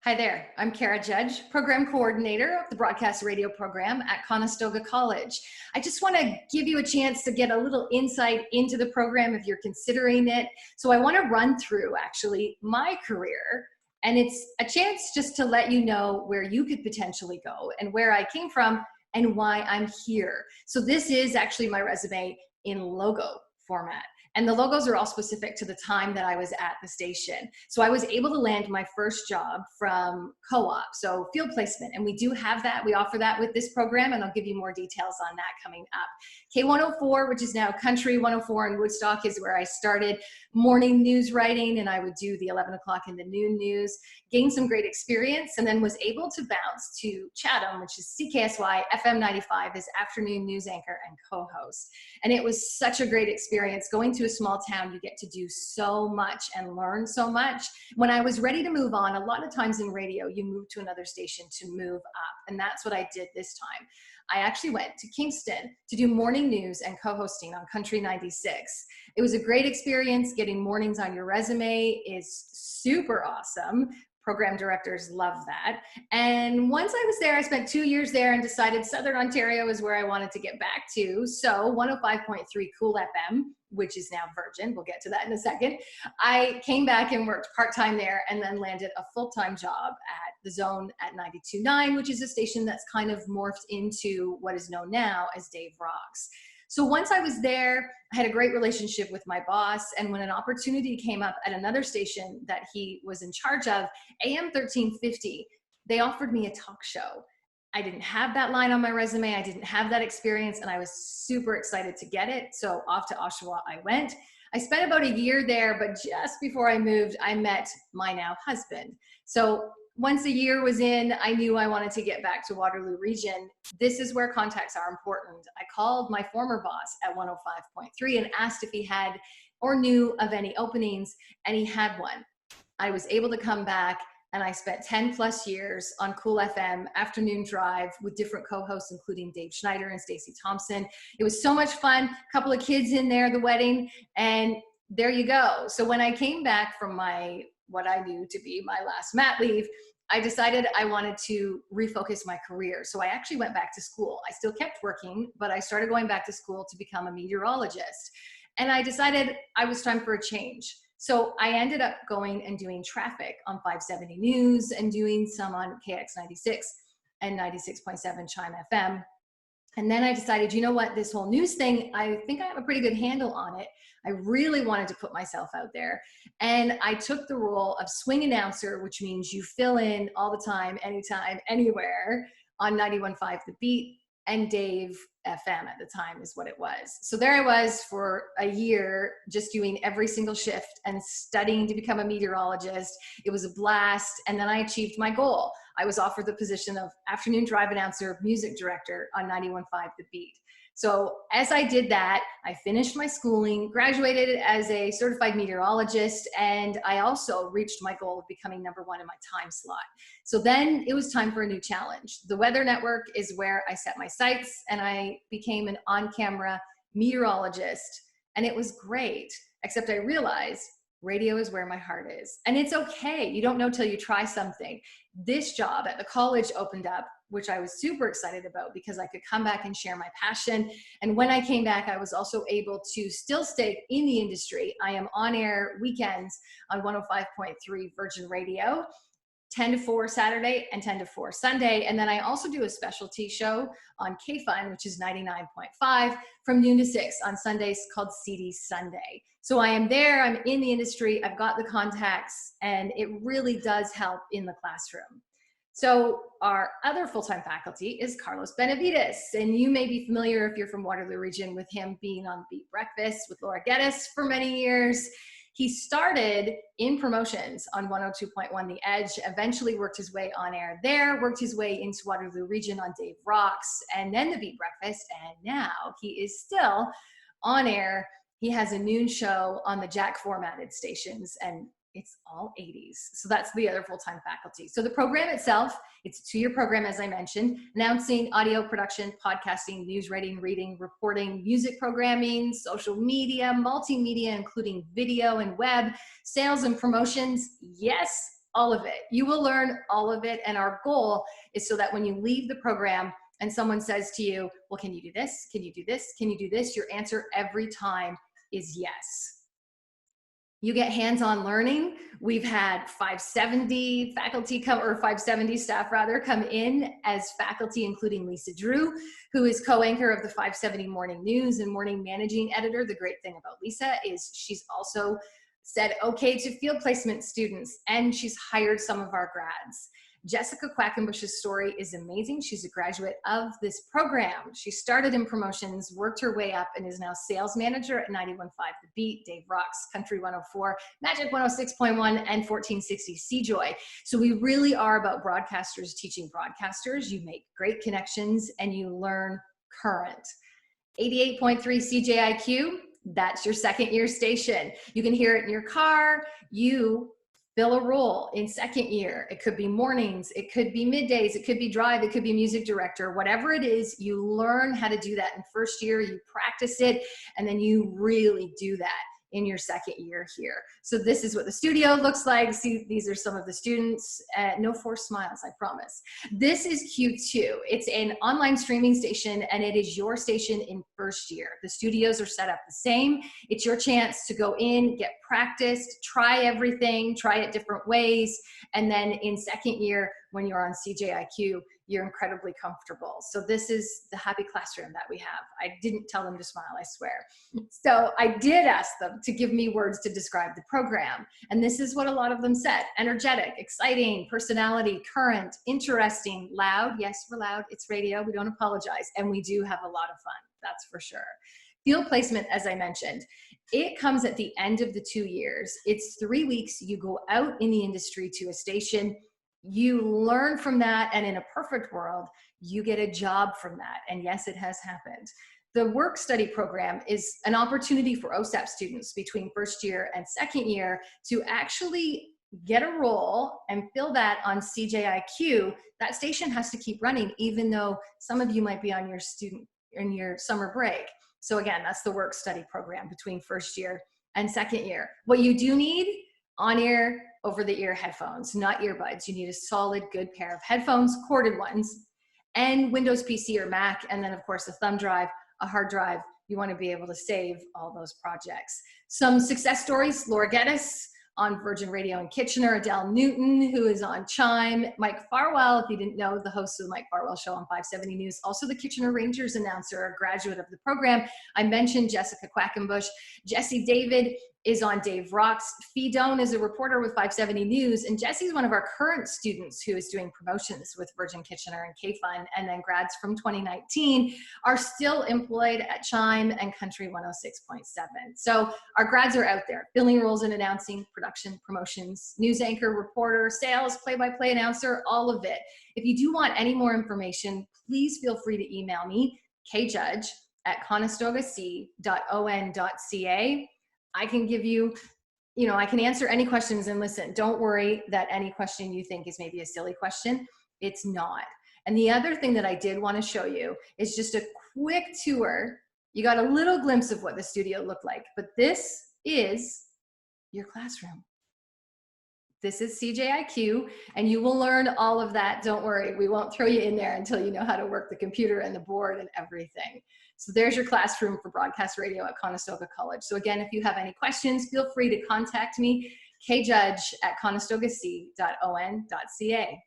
Hi there, I'm Kara Judge, Program Coordinator of the Broadcast Radio Program at Conestoga College. I just want to give you a chance to get a little insight into the program if you're considering it. So I want to run through actually my career, and it's a chance just to let you know where you could potentially go and where I came from and why I'm here. So this is actually my resume in logo format. And the logos are all specific to the time that I was at the station. So I was able to land my first job from co-op, so field placement. And we do have that. We offer that with this program, and I'll give you more details on that coming up. K104, which is now Country 104 in Woodstock, is where I started morning news writing, and I would do the 11 o'clock in the noon news, gained some great experience, and then was able to bounce to Chatham, which is CKSY FM 95 as afternoon news anchor and co-host. And it was such a great experience. Going to a small town, you get to do so much and learn so much. When I was ready to move on, a lot of times in radio, you move to another station to move up. And that's what I did this time. I actually went to Kingston to do morning news and co-hosting on Country 96. It was a great experience. Getting mornings on your resume is super awesome. Program directors love that. And once I was there, I spent 2 years there and decided Southern Ontario is where I wanted to get back to. So 105.3 Cool FM, which is now Virgin, we'll get to that in a second. I came back and worked part-time there and then landed a full-time job at the Zone at 92.9, which is a station that's kind of morphed into what is known now as Dave Rocks. So once I was there, I had a great relationship with my boss. And when an opportunity came up at another station that he was in charge of, AM 1350, they offered me a talk show. I didn't have that line on my resume. I didn't have that experience, and I was super excited to get it. So off to Oshawa I went. I spent about a year there, but just before I moved, I met my now husband. So once a year was in, I knew I wanted to get back to Waterloo Region. This is where contacts are important. I called my former boss at 105.3 and asked if he had or knew of any openings, and he had one. I was able to come back, and I spent 10 plus years on Cool FM afternoon drive with different co-hosts, including Dave Schneider and Stacey Thompson. It was so much fun. A couple of kids in there, the wedding, and there you go. So when I came back from what I knew to be my last mat leave, I decided I wanted to refocus my career. So I actually went back to school. I still kept working, but I started going back to school to become a meteorologist. And I decided I was time for a change. So I ended up going and doing traffic on 570 News and doing some on KX96 and 96.7 Chime FM. And then I decided, you know what, this whole news thing, I think I have a pretty good handle on it. I really wanted to put myself out there. And I took the role of swing announcer, which means you fill in all the time, anytime, anywhere on 91.5 The Beat and Dave FM at the time is what it was. So there I was for a year, just doing every single shift and studying to become a meteorologist. It was a blast. And then I achieved my goal. I was offered the position of afternoon drive announcer, music director on 91.5 The Beat. So as I did that, I finished my schooling, graduated as a certified meteorologist, and I also reached my goal of becoming #1 in my time slot. So then it was time for a new challenge. The Weather Network is where I set my sights, and I became an on-camera meteorologist, and it was great, except I realized radio is where my heart is. And it's okay. You don't know till you try something. This job at the college opened up, which I was super excited about because I could come back and share my passion. And when I came back, I was also able to still stay in the industry. I am on air weekends on 105.3 Virgin Radio, 10 to 4 Saturday and 10 to 4 Sunday. And then I also do a specialty show on KFUN, which is 99.5 from noon to 6 on Sundays called CD Sunday. So I am there, I'm in the industry, I've got the contacts, and it really does help in the classroom. So our other full-time faculty is Carlos Benavides, and you may be familiar if you're from Waterloo Region with him being on Beat Breakfast with Laura Geddes for many years. He started in promotions on 102.1 The Edge, eventually worked his way on air there, worked his way into Waterloo Region on Dave Rocks, and then the Beat Breakfast, and now he is still on air. He has a noon show on the Jack formatted stations, and it's all 80s. So that's the other full-time faculty. So the program itself, it's a 2-year program, as I mentioned, announcing, audio production, podcasting, news writing, reading, reporting, music programming, social media, multimedia, including video and web, sales and promotions. Yes, all of it. You will learn all of it. And our goal is so that when you leave the program and someone says to you, well, can you do this? Can you do this? Can you do this? Your answer every time is yes. You get hands-on learning. We've had 570 faculty come, or 570 staff rather, come in as faculty, including Lisa Drew, who is co-anchor of the 570 Morning News and morning managing editor. The great thing about Lisa is she's also said okay to field placement students, and she's hired some of our grads. Jessica Quackenbush's story is amazing. She's a graduate of this program. She started in promotions, worked her way up, and is now sales manager at 91.5 The Beat, Dave Rocks, Country 104, Magic 106.1, and 1460 CJoy. So we really are about broadcasters teaching broadcasters. You make great connections and you learn current. 88.3 CJIQ, that's your second year station. You can hear it in your car. You fill a role in second year. It could be mornings, it could be middays, it could be drive, it could be music director, whatever it is, you learn how to do that in first year, you practice it, and then you really do that in your second year here. So this is what the studio looks like. See, these are some of the students. No forced smiles, I promise. This is Q2. It's an online streaming station, and it is your station in first year. The studios are set up the same. It's your chance to go in, get practiced, try everything, try it different ways, and then in second year, when you're on CJIQ, you're incredibly comfortable. So this is the happy classroom that we have. I didn't tell them to smile, I swear. So I did ask them to give me words to describe the program. And this is what a lot of them said: energetic, exciting, personality, current, interesting, loud. Yes, we're loud, it's radio, we don't apologize. And we do have a lot of fun, that's for sure. Field placement, as I mentioned, it comes at the end of the 2 years. It's 3 weeks. You go out in the industry to a station, you learn from that, and in a perfect world, you get a job from that. And yes, it has happened. The work study program is an opportunity for OSAP students between first year and second year to actually get a role and fill that on CJIQ. That station has to keep running, even though some of you might be on your summer break. So again, that's the work study program between first year and second year. What you do need: on-ear, over-the-ear headphones, not earbuds. You need a solid, good pair of headphones, corded ones, and Windows PC or Mac, and then of course a thumb drive, a hard drive. You want to be able to save all those projects. Some success stories: Laura Geddes on Virgin Radio in Kitchener, Adele Newton, who is on Chime, Mike Farwell, if you didn't know, the host of the Mike Farwell Show on 570 News, also the Kitchener Rangers announcer, a graduate of the program. I mentioned Jessica Quackenbush. Jesse David is on Dave Rocks. Fee Doan is a reporter with 570 News, and Jesse's one of our current students who is doing promotions with Virgin Kitchener and K-Fun, and then grads from 2019 are still employed at Chime and Country 106.7. So our grads are out there filling roles in announcing, production, promotions, news anchor, reporter, sales, play-by-play announcer, all of it. If you do want any more information, please feel free to email me, kjudge@conestogac.on.ca. I can give you, I can answer any questions. And listen, don't worry that any question you think is maybe a silly question. It's not. And the other thing that I did want to show you is just a quick tour. You got a little glimpse of what the studio looked like, but this is your classroom. This is CJIQ, and you will learn all of that. Don't worry, we won't throw you in there until you know how to work the computer and the board and everything. So there's your classroom for broadcast radio at Conestoga College. So again, if you have any questions, feel free to contact me, kjudge@conestogac.on.ca.